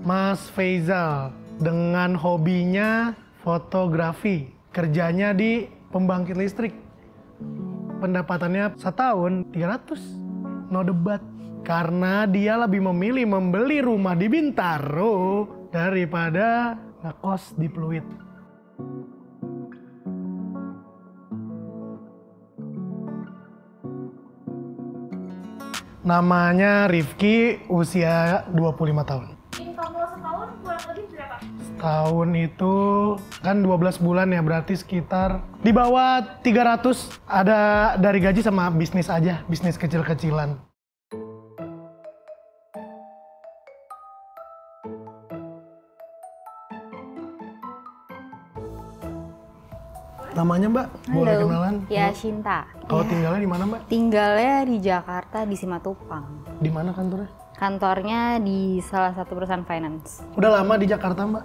Mas Faizal dengan hobinya fotografi, kerjanya di pembangkit listrik. Pendapatannya setahun 300, no debat. Karena dia lebih memilih membeli rumah di Bintaro daripada ngekos di Pluit. Namanya Rifki, usia 25 tahun. Income lo setahun kurang lebih berapa? Setahun itu kan 12 bulan ya, berarti sekitar di bawah 300. Ada dari gaji sama bisnis aja, bisnis kecil-kecilan. Namanya Mbak, boleh Halo. kenalan? Ya, Shinta. Kalau Ya. tinggalnya di mana Mbak? Tinggalnya di Jakarta, di Simatupang. Di mana kantornya? Kantornya di salah satu perusahaan finance. Udah lama di Jakarta Mbak?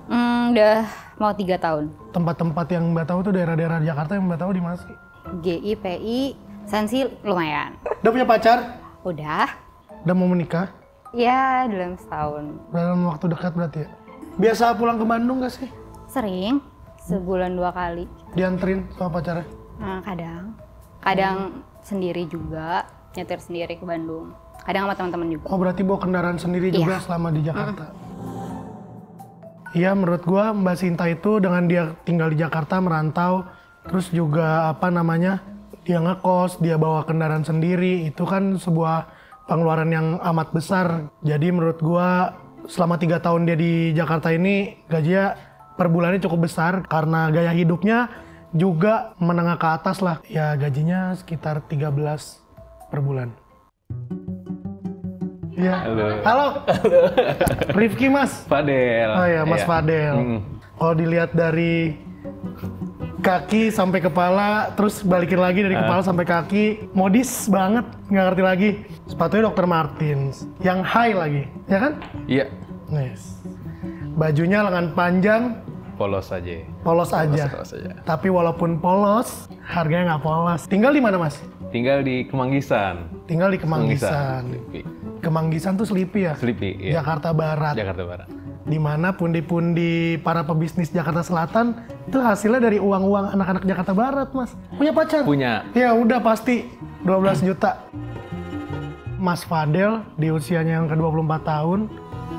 Udah mau 3 tahun. Tempat-tempat yang Mbak tahu tuh daerah-daerah Jakarta yang Mbak tahu di mana sih? GI, PI, Sensi lumayan. Udah punya pacar? Udah? Udah mau menikah? Ya, dalam setahun. Dalam waktu dekat berarti ya? Biasa pulang ke Bandung gak sih? Sering, sebulan 2 kali. Dianterin sama pacarnya? Nah, kadang sendiri juga, nyetir sendiri ke Bandung. Kadang sama teman-teman juga. Oh berarti bawa kendaraan sendiri juga selama di Jakarta? Iya, menurut gua Mbak Sinta itu dengan dia tinggal di Jakarta, merantau, terus juga dia ngekos, dia bawa kendaraan sendiri, itu kan sebuah pengeluaran yang amat besar. Jadi menurut gua selama 3 tahun dia di Jakarta ini gajinya per bulannya cukup besar karena gaya hidupnya juga menengah ke atas lah. Ya gajinya sekitar 13 per bulan. Iya. Halo. Rifki Mas. Fadel. Oh ya, Mas Iya. Fadel. Kalau dilihat dari kaki sampai kepala, terus balikin lagi dari kepala sampai kaki, modis banget, nggak ngerti lagi. Sepatunya Dr. Martens, yang high lagi, ya kan? Iya, Nice. Bajunya lengan panjang, polos aja. polos aja. Polos aja. Tapi walaupun polos, harganya nggak polos. Tinggal di mana Mas? Tinggal di Kemanggisan. Tinggal di Kemanggisan. Sleepy. Kemanggisan tuh Sleepy ya? Sleepy, iya. Jakarta Barat. Jakarta Barat. Di mana pundi-pundi para pebisnis Jakarta Selatan itu hasilnya dari uang-uang anak-anak Jakarta Barat, Mas. Punya pacar? Punya. Ya udah pasti 12 juta. Mas Fadel di usianya yang ke-24 tahun,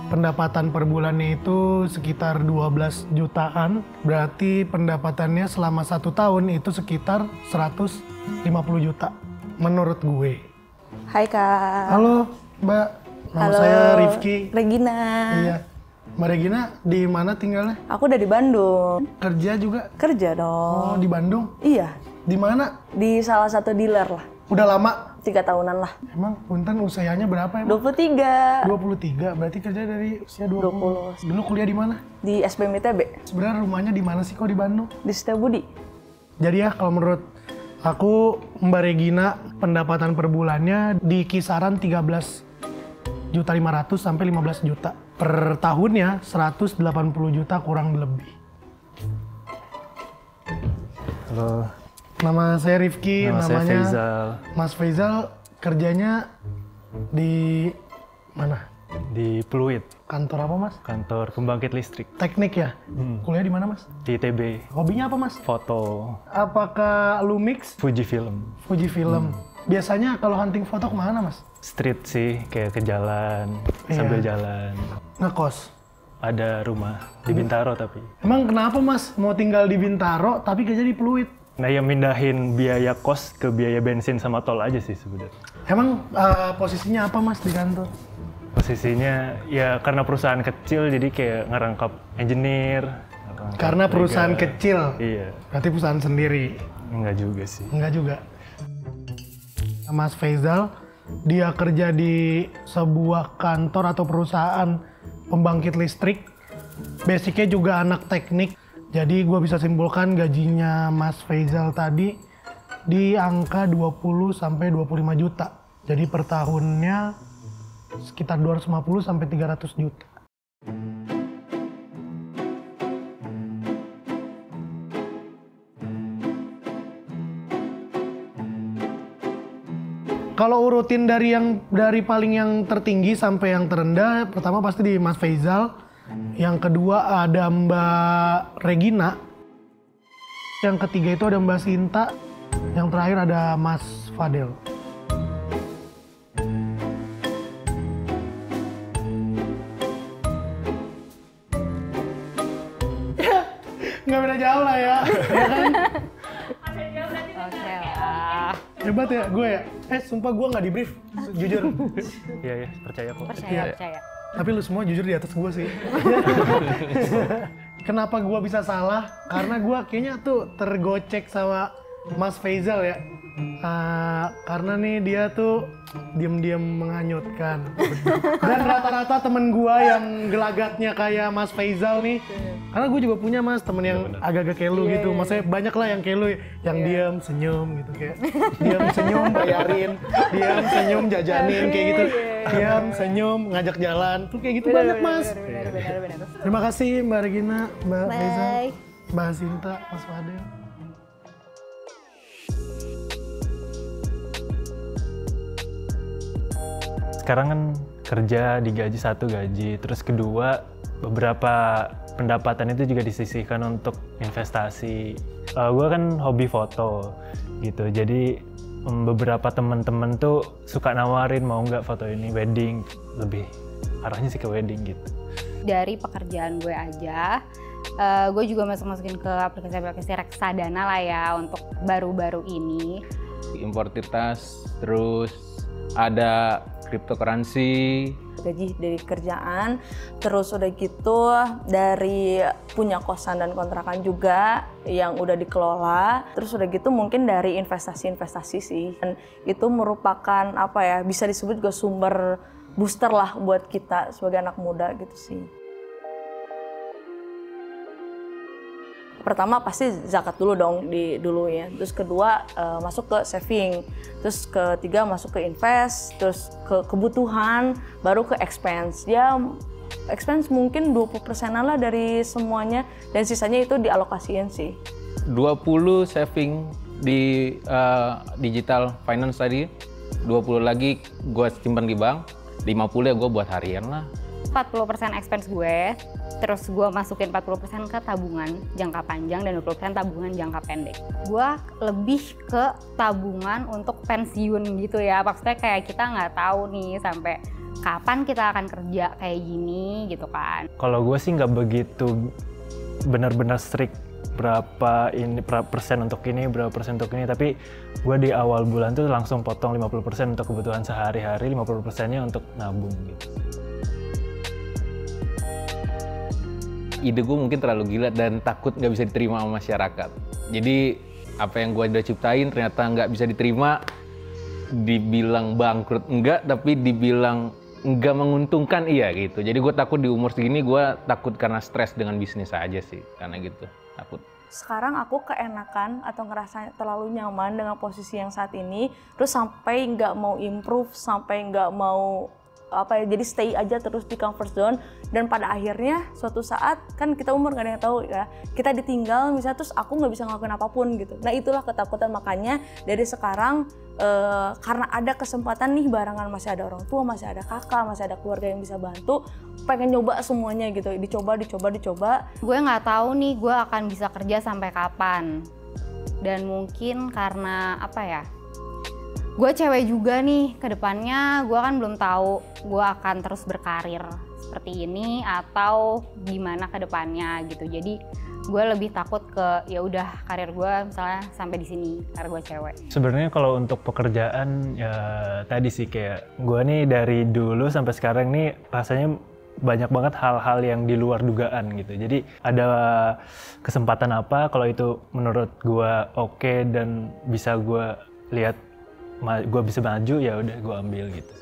pendapatan per bulannya itu sekitar 12 jutaan. Berarti pendapatannya selama 1 tahun itu sekitar 150 juta menurut gue. Hai Kak. Halo Mbak, nama Halo. saya Rifki. Regina. Iya. Mbak Regina di mana tinggalnya? Aku udah di Bandung. Kerja juga? Kerja Oh, dong. di Bandung. Iya, Di mana? di salah satu dealer lah. Udah lama? 3 tahunan lah. Emang punten usianya berapa emang? 23 23, berarti kerja dari usia 20. Dulu kuliah di mana? di SBM ITB Sebenarnya rumahnya di mana sih kok di Bandung? di Setiabudi. Jadi ya kalau menurut aku Mbak Regina pendapatan per bulannya di kisaran 13.500.000 sampai 15 juta. Per tahunnya 180 juta kurang lebih. Halo, Nama saya Rifki, nama saya namanya Faizal Mas Faizal, kerjanya di mana? di Pluit, Kantor apa Mas? kantor pembangkit listrik Teknik ya? Kuliah di mana Mas? di ITB, Hobinya apa Mas? foto Apakah Lumix, Fujifilm, Fujifilm? Biasanya kalau hunting foto kemana Mas? street sih, kayak ke jalan, sambil jalan. Ngekos. Ada rumah di Bintaro tapi. Emang kenapa Mas mau tinggal di Bintaro tapi kerja di Pluit? Nah, yang mindahin biaya kos ke biaya bensin sama tol aja sih sebenarnya. Emang posisinya apa Mas di kantor? Posisinya ya karena perusahaan kecil jadi kayak ngerangkap engineer. ngerangkap Karena perusahaan legal. kecil, Iya, berarti perusahaan sendiri. enggak juga sih. Enggak juga. Mas Faizal, dia kerja di sebuah kantor atau perusahaan pembangkit listrik. Basicnya juga anak teknik. Jadi gue bisa simpulkan gajinya Mas Faizal tadi di angka 20 sampai 25 juta. Jadi per tahunnya sekitar 250 sampai 300 juta. Kalau urutin dari paling yang tertinggi sampai yang terendah, pertama pasti di Mas Faizal. Yang kedua ada Mbak Regina. Yang ketiga itu ada Mbak Sinta. Yang terakhir ada Mas Fadel. Nggak beda jauh lah ya, ya kan? Oke lah. Hebat ya, gue ya. Sumpah gue nggak di brief, jujur. Iya, percaya kok. Percaya. Tapi lu semua jujur di atas gue sih. Kenapa gue bisa salah? Karena gue kayaknya tuh tergocek sama Mas Faizal ya. Karena nih dia tuh diam-diam menghanyutkan. Dan rata-rata temen gue yang gelagatnya kayak Mas Faizal nih. Karena gue juga punya mas temen yang agak-agak kayak lu gitu. Maksudnya banyak lah yang kayak lu yang diam senyum gitu kayak. Diam senyum bayarin, diam senyum jajanin kayak gitu. Diam senyum ngajak jalan tuh kayak gitu banyak mas. Benar. Terima kasih Mbak Regina, Mbak Faizal, Bye. Mbak Sinta, Mas Fadel. Sekarang kan kerja digaji 1 gaji, terus kedua beberapa pendapatan itu juga disisihkan untuk investasi. Gue kan hobi foto gitu, jadi beberapa teman-teman tuh suka nawarin mau nggak foto ini wedding, lebih arahnya sih ke wedding gitu. Dari pekerjaan gue aja, gue juga masukin ke aplikasi reksadana lah ya untuk baru-baru ini. Importir tas, terus ada cryptocurrency. Gaji dari kerjaan, terus udah gitu dari punya kosan dan kontrakan juga yang udah dikelola, terus udah gitu mungkin dari investasi sih. Dan itu merupakan apa ya, bisa disebut juga sumber booster lah buat kita sebagai anak muda gitu sih. Pertama pasti zakat dulu dong dulu ya, terus kedua masuk ke saving, terus ketiga masuk ke invest, terus ke kebutuhan, baru ke expense. Ya expense mungkin 20%-an lah dari semuanya dan sisanya itu dialokasiin sih. 20 saving di digital finance tadi, 20 lagi gue simpan di bank, 50 ya gue buat harian lah. 40% expense gue, terus gue masukin 40% ke tabungan jangka panjang dan 20% tabungan jangka pendek. Gue lebih ke tabungan untuk pensiun gitu ya, maksudnya kayak kita nggak tahu nih sampai kapan kita akan kerja kayak gini gitu kan. Kalau gue sih nggak begitu benar-benar strict berapa persen untuk ini, berapa persen untuk ini, tapi gue di awal bulan tuh langsung potong 50% untuk kebutuhan sehari-hari, 50%-nya untuk nabung gitu. Ide gue mungkin terlalu gila dan takut nggak bisa diterima sama masyarakat. Jadi apa yang gue udah ciptain ternyata nggak bisa diterima. Dibilang bangkrut enggak, tapi dibilang nggak menguntungkan iya gitu. Jadi gue takut di umur segini, gue takut karena stres dengan bisnis aja sih, karena gitu takut. Sekarang aku keenakan atau ngerasa terlalu nyaman dengan posisi yang saat ini, terus sampai nggak mau improve, sampai nggak mau apa ya, jadi stay aja terus di comfort zone, dan pada akhirnya suatu saat kan kita umur nggak ada yang tahu ya, kita ditinggal misalnya, terus aku nggak bisa ngelakuin apapun gitu. Nah itulah ketakutan, makanya dari sekarang karena ada kesempatan nih, barengan masih ada orang tua, masih ada kakak, masih ada keluarga yang bisa bantu, pengen nyoba semuanya gitu, dicoba. Gue nggak tahu nih gue akan bisa kerja sampai kapan, dan mungkin karena apa ya, gue cewek juga nih, kedepannya gue kan belum tahu gue akan terus berkarir seperti ini atau gimana kedepannya gitu. Jadi gue lebih takut ke ya udah karir gue misalnya sampai di sini karena gue cewek. Sebenarnya kalau untuk pekerjaan ya tadi sih, kayak gue nih dari dulu sampai sekarang nih rasanya banyak banget hal-hal yang di luar dugaan gitu. Jadi ada kesempatan apa, kalau itu menurut gue oke dan bisa gue lihat gue bisa maju, ya udah gue ambil gitu.